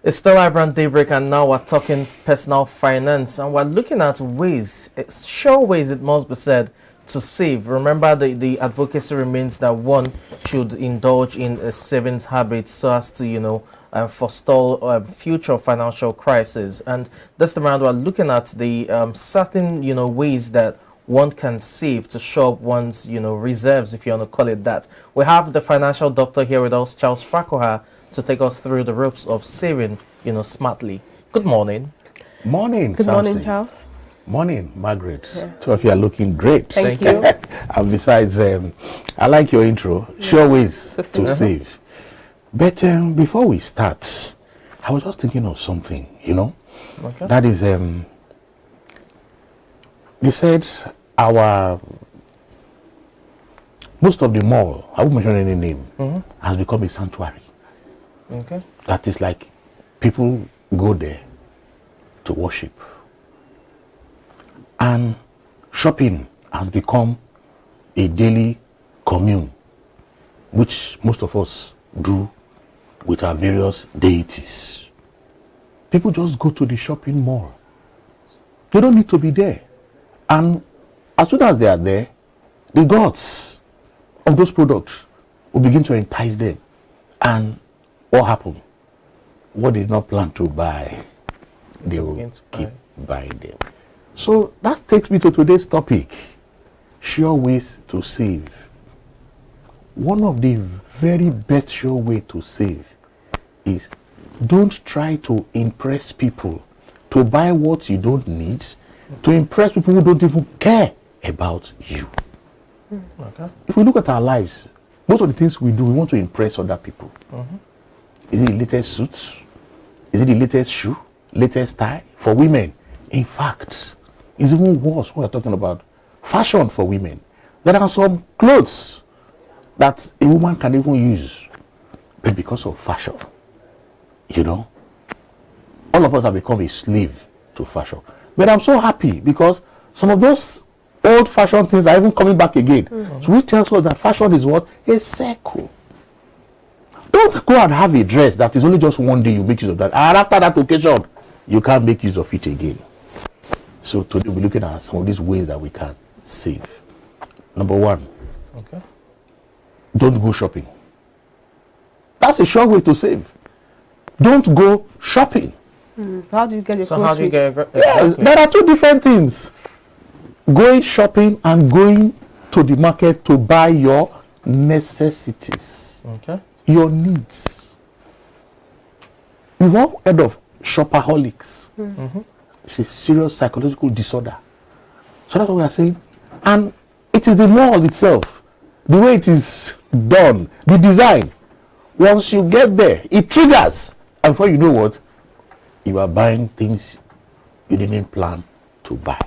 It's still iBrandTV, and now we're talking personal finance, and we're looking at ways, sure ways it must be said, to save. Remember, the advocacy remains that one should indulge in a savings habit so as to, forestall future financial crisis. And this time around, we're looking at the certain, ways that one can save to shore up one's, reserves, if you want to call it that. We have the financial doctor here with us, Charles Fakoha, to take us through the ropes of saving, smartly. Good morning. Morning, Good Samson. morning, Charles. Morning, Margaret. Yeah. Two of you are looking great. Thank you. And besides, I like your intro. Yeah. Sure ways to save. But before we start, I was just thinking of something, Okay. That is, they said most of the mall, I won't mention any name, has become a sanctuary. Okay. That is like people go there to worship. And shopping has become a daily commune, which most of us do with our various deities. People just go to the shopping mall. They don't need to be there. And as soon as they are there, the gods of those products will begin to entice them. And what happened? What they did not plan to buy, they will keep buying them. So that takes me to today's topic, sure ways to save. One of the very best sure way to save is don't try to impress people, to buy what you don't need, to impress people who don't even care about you. Okay. If we look at our lives, most of the things we do, we want to impress other people. Is it the latest suit? Is it the latest shoe? Latest tie? For women, in fact, it's even worse when we're talking about fashion for women. There are some clothes that a woman can even use, but because of fashion, all of us have become a slave to fashion. But I'm so happy because some of those old-fashioned things are even coming back again. So which tells us that fashion is what? A circle. Don't go and have a dress that is only just one day you make use of that. And after that occasion, you can't make use of it again. So today we're looking at some of these ways that we can save. Number one, don't go shopping. That's a sure way to save. Don't go shopping. How do you get your So how do you get exactly? Yes, there are two different things. Going shopping and going to the market to buy your necessities. Okay. Your needs. You've all heard of Shopaholics. It's a serious psychological disorder. So that's what we are saying. And it is the mall itself, the way it is done, the design. Once you get there, it triggers. And before you know what, you are buying things you didn't plan to buy.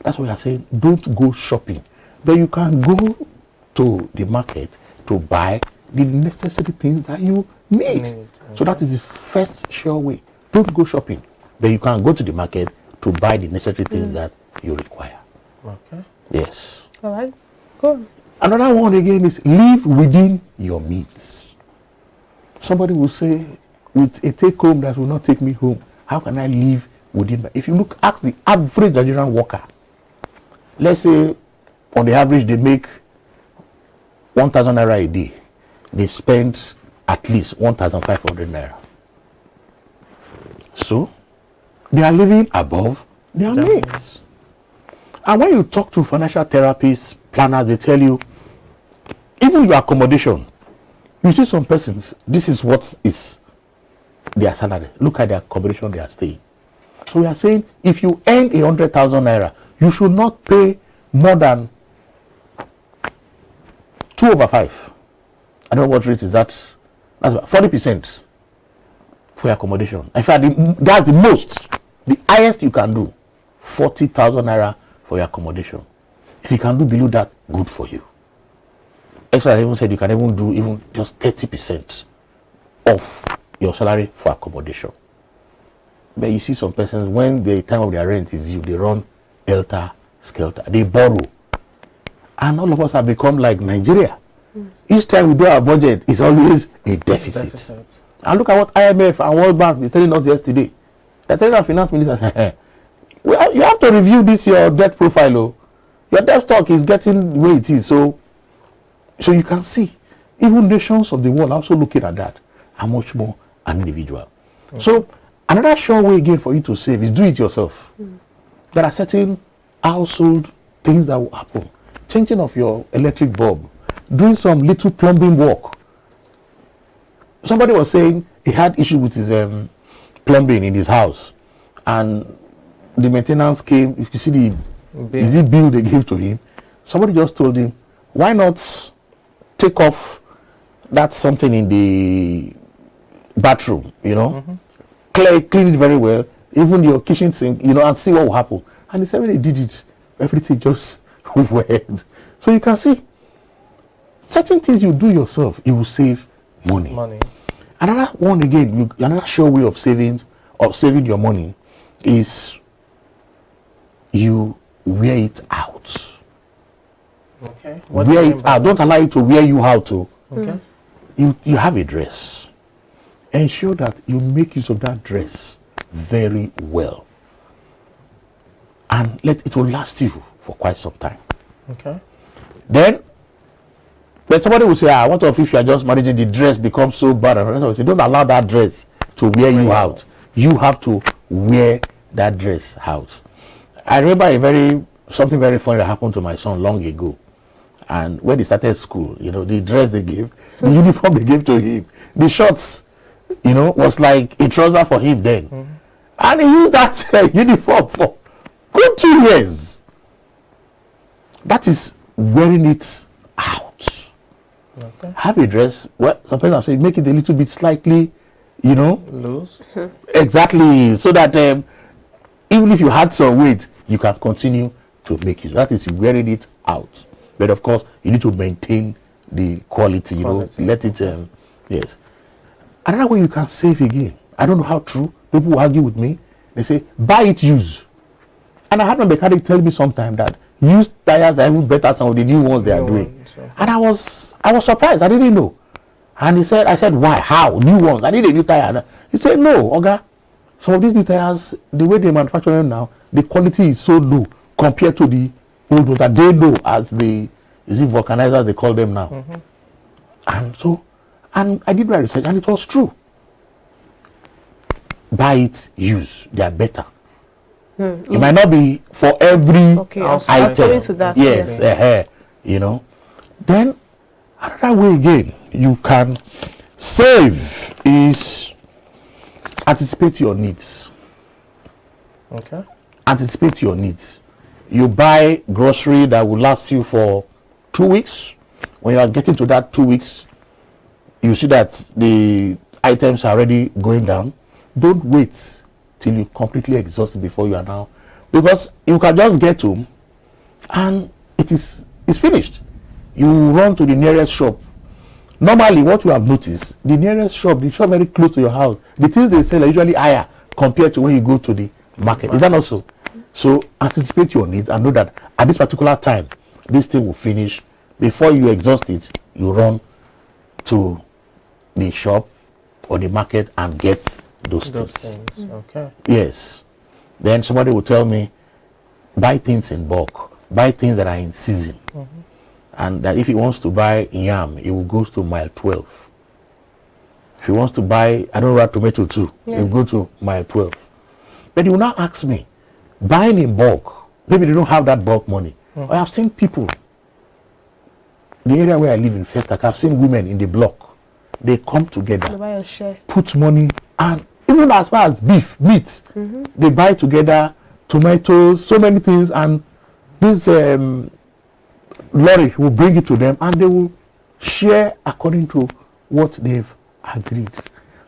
That's what we are saying. Don't go shopping. But you can go to the market to buy the necessary things that you need. So that is the first sure way. Don't go shopping. But you can go to the market to buy the necessary things that you require. Okay. Yes. All right. Good. Another one again is live within your means. Somebody will say, with a take home that will not take me home, how can I live within my... If you ask the average Nigerian worker, let's say on the average they make 1,000 naira a day. They spend at least 1,500 naira. So they are living above their means. And when you talk to financial therapists, planners, they tell you, even your accommodation, you see some persons, this is what is their salary. Look at the accommodation they are staying. So we are saying, if you earn 100,000 naira, you should not pay more than 2/5. I don't know what rate is that. That's about 40% for your accommodation. In fact, that's the most, the highest you can do, 40,000 naira for your accommodation. If you can do below that, good for you. Extra, I even said you can even do even just 30% of your salary for accommodation. But you see some persons, when the time of their rent is due, they run helter-skelter. They borrow. And all of us have become like Nigeria. Each time we do our budget, it's always a deficit. And look at what IMF and World Bank were telling us yesterday. They're telling our finance minister, you have to review this your debt profile. Oh. Your debt stock is getting the way it is. So you can see, even nations of the world are also looking at that. How much more an individual. Okay. So another sure way again for you to save is do it yourself. There are certain household things that will happen. Changing of your electric bulb, doing some little plumbing work. Somebody was saying he had issue with his plumbing in his house, and the maintenance came. If you see the bill they gave to him, somebody just told him, why not take off that something in the bathroom, clean it very well, even your kitchen sink, and see what will happen. And he said when he did it, everything just went. So you can see certain things you do yourself, you will save money. Another one again, another sure way of saving your money is you wear it out. Okay. Wear it out. Don't allow it to wear you out. Okay. You have a dress. Ensure that you make use of that dress very well, and it will last you for quite some time. Okay. Then somebody will say, what if you are just managing the dress becomes so bad? And say, don't allow that dress to wear you out. You have to wear that dress out. I remember something very funny that happened to my son long ago. And when he started school, the dress they gave, the uniform they gave to him, the shorts, was like a trouser for him then. And he used that uniform for good 2 years. That is wearing it out. Okay. Have a dress. Well, sometimes I'm saying make it a little bit slightly, loose. Exactly, so that even if you had some weight, you can continue to make it. That is wearing it out. But of course, you need to maintain the quality. Let it. Yes. Another way you can save again. I don't know how true. People will argue with me. They say buy it used. And I had my mechanic tell me sometime that used tires are even better than some of the new ones they are doing. And I was surprised. I didn't know. And I said, why? How? New ones? I need a new tire. He said, no, Oga. Some of these new tires, the way they manufacture them now, the quality is so low compared to the old ones that they know as vulcanizers they call them now. And I did my research and it was true. Buy it used. They are better. It might not be for every item. To that, yes, Then another way again you can save is anticipate your needs. Okay. Anticipate your needs. You buy grocery that will last you for 2 weeks. When you are getting to that 2 weeks, you see that the items are already going down. Don't wait till you completely exhausted before you are now, because you can just get home and it's finished. You run to the nearest shop. Normally, what you have noticed, the nearest shop, the shop very close to your house, the things they sell are usually higher compared to when you go to the market. Is that not so? So anticipate your needs and know that at this particular time, this thing will finish. Before you exhaust it, you run to the shop or the market and get those things. Okay. Yes. Then somebody will tell me, buy things in bulk, buy things that are in season. And that if he wants to buy yam, he will go to mile 12. If he wants to buy, I don't know, tomato too, he will go to mile 12. But he will now ask me, buying in bulk, maybe they don't have that bulk money. I have seen people, the area where I live in Festac, I've seen women in the block. They come together, put money, and even as far as meat, they buy together, tomatoes, so many things, and this lorry will bring it to them, and they will share according to what they've agreed.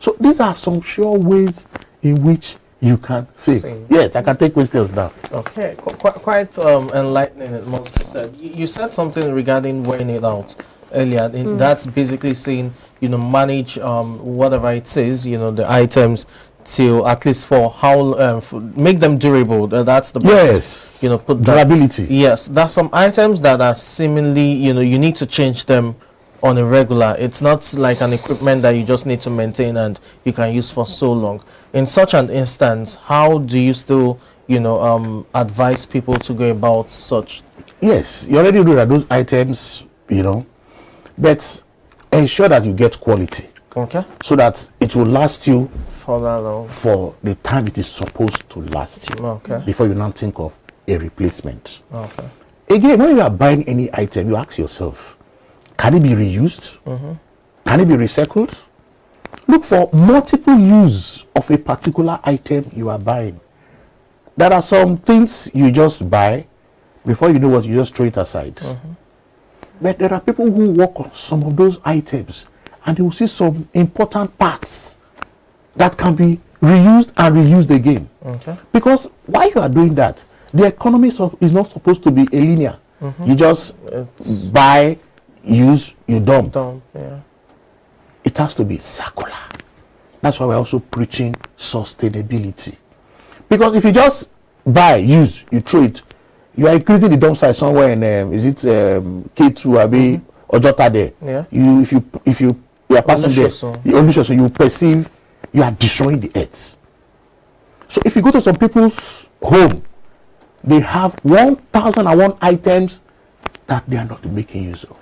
So these are some sure ways in which you can save. Yes, I can take questions now. Okay, quite enlightening, it must be said. You said something regarding wearing it out earlier. That's basically saying, manage whatever it says, the items till at least for how make them durable. That's the yes. Put durability. Yes, there's some items that are seemingly you need to change them on a regular. It's not like an equipment that you just need to maintain and you can use for so long. In such an instance, how do you still, advise people to go about such? Yes, you already know that those items, but ensure that you get quality. Okay. So that it will last you for that long, for the time it is supposed to last you. Okay. Before you now think of a replacement. Okay. Again, when you are buying any item, you ask yourself, can it be reused? Can it be recycled? Look for multiple use of a particular item you are buying. There are some things you just buy, before you know what, you just throw it aside. But there are people who work on some of those items and you will see some important parts that can be reused and reused again. Okay. Because while you are doing that, the economy is not supposed to be a linear. You just buy, use, you dump. Yeah. It has to be circular. That's why we're also preaching sustainability. Because if you just buy, use, you throw it, you are increasing the dump size somewhere in K2 Abi or Jota there. Yeah. If you are passing there, you perceive you are destroying the earth. So if you go to some people's home, they have 1,001 items that they are not making use of.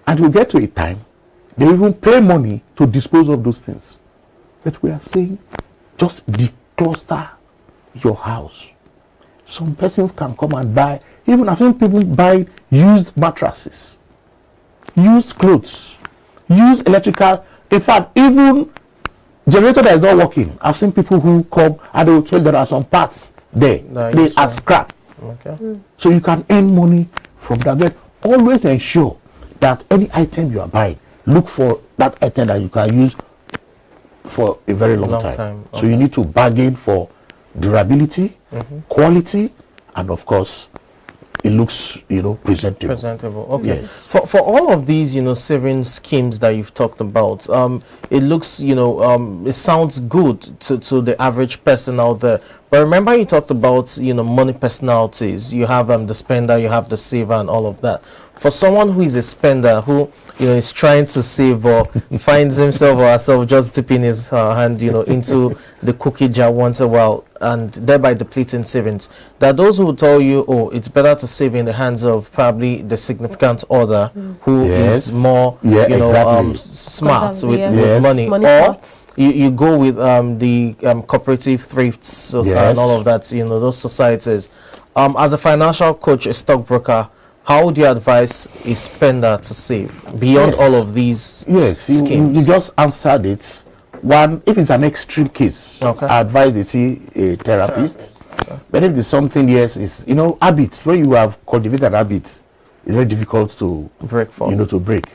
And you get to a time, they even pay money to dispose of those things. But we are saying, just decluster your house. Some persons can come and buy, even I've seen people buy used mattresses, used clothes, used electrical. In fact, even generator that is not working. I've seen people who come and they will tell there are some parts there. They are scrap. Okay. So you can earn money from that. But always ensure that any item you are buying, look for that item that you can use for a very long time. Okay. So you need to bargain for durability, quality, and of course it looks presentable. Okay. Yes. For all of these saving schemes that you've talked about, it looks it sounds good to the average person out there. But remember, you talked about money personalities. You have the spender, you have the saver, and all of that. For someone who is a spender, who is trying to save or finds himself or herself just dipping his hand into the cookie jar once a while and thereby depleting savings, there are those who will tell you, oh, it's better to save in the hands of probably the significant other who is more smart with money, or you go with the cooperative thrifts and all of that, those societies. As a financial coach, a stockbroker, how would you advise a spender to save beyond all of these schemes? You just answered it. One, if it's an extreme case, I advise they see a therapist. But if it's something, is habits. When you have cultivated habits, it's very difficult to break to break.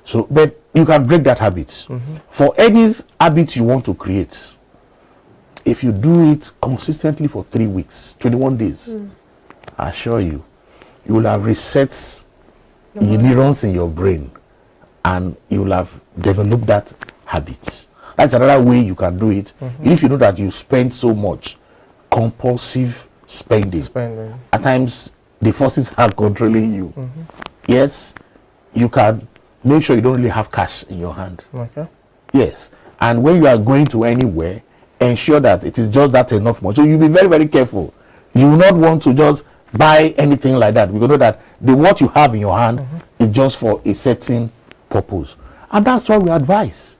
So, but you can break that habit. For any habit you want to create, if you do it consistently for 3 weeks, 21 days, I assure you, you will have reset the neurons in your brain and you will have developed that habit. That's another way you can do it. If you know that you spend so much, compulsive spending. At times, the forces are controlling you. Yes, you can make sure you don't really have cash in your hand. Okay. Yes, and when you are going to anywhere, ensure that it is just that enough money. So you'll be very, very careful. You will not want to just buy anything like that, because you know that what you have in your hand is just for a certain purpose. And that's why we advise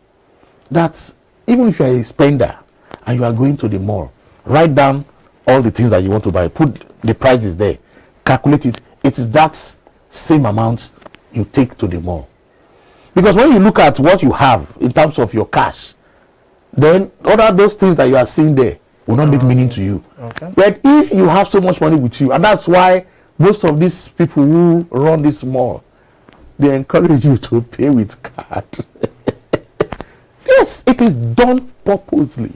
that even if you are a spender and you are going to the mall, write down all the things that you want to buy, put the prices there, calculate it. It is that same amount you take to the mall. Because when you look at what you have in terms of your cash, then all those things that you are seeing there will not make meaning to you. Okay. But if you have so much money with you, and that's why most of these people who run this mall, they encourage you to pay with card. Yes, it is done purposely.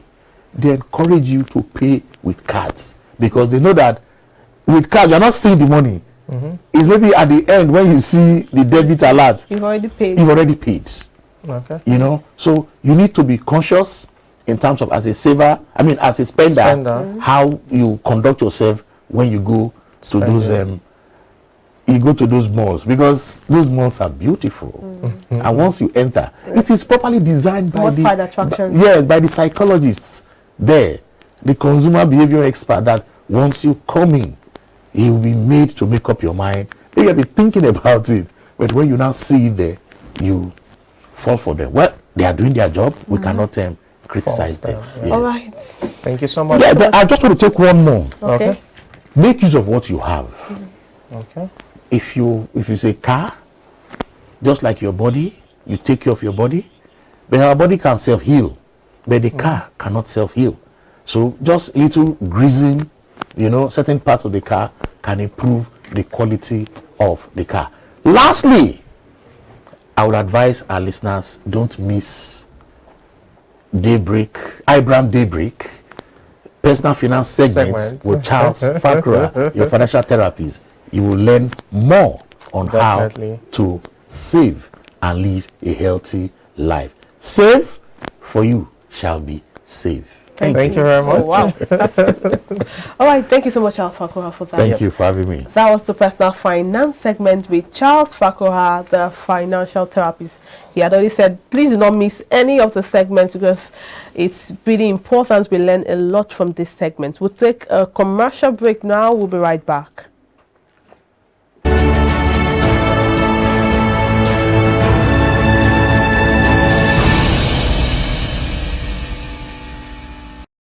They encourage you to pay with cards because they know that with cards you're not seeing the money. It's maybe at the end when you see the debit alert. You've already paid. You've already paid. Okay. So you need to be conscious in terms of as a saver, as a spender. How you conduct yourself when you go to those you go to those malls, because those malls are beautiful. And once you enter, it is properly designed by Outside attraction. by the psychologists there, the consumer behavior expert, that once you come in, you will be made to make up your mind. You will be thinking about it, but when you now see it there, you fall for them. Well, they are doing their job. We cannot criticize them. Yes. All right. Thank you so much. Yeah, but I just want to take one more. Okay. Make use of what you have. Okay. If you say car, just like your body, you take care of your body, but our body can self-heal, but the car cannot self-heal. So just little greasing, certain parts of the car can improve the quality of the car. Lastly, I would advise our listeners, don't miss iBrand Daybreak, personal finance segment with Charles Fakura, your financial therapist. You will learn more on Definitely. how to save and live a healthy life. Save, for you shall be saved. Thank you very much. Oh, wow. All right. Thank you so much, Charles Fakura, for that. Thank you for having me. That was the personal finance segment with Charles Fakura, the financial therapist. He had already said, please do not miss any of the segments because it's really important. We learn a lot from this segment. We'll take a commercial break now. We'll be right back.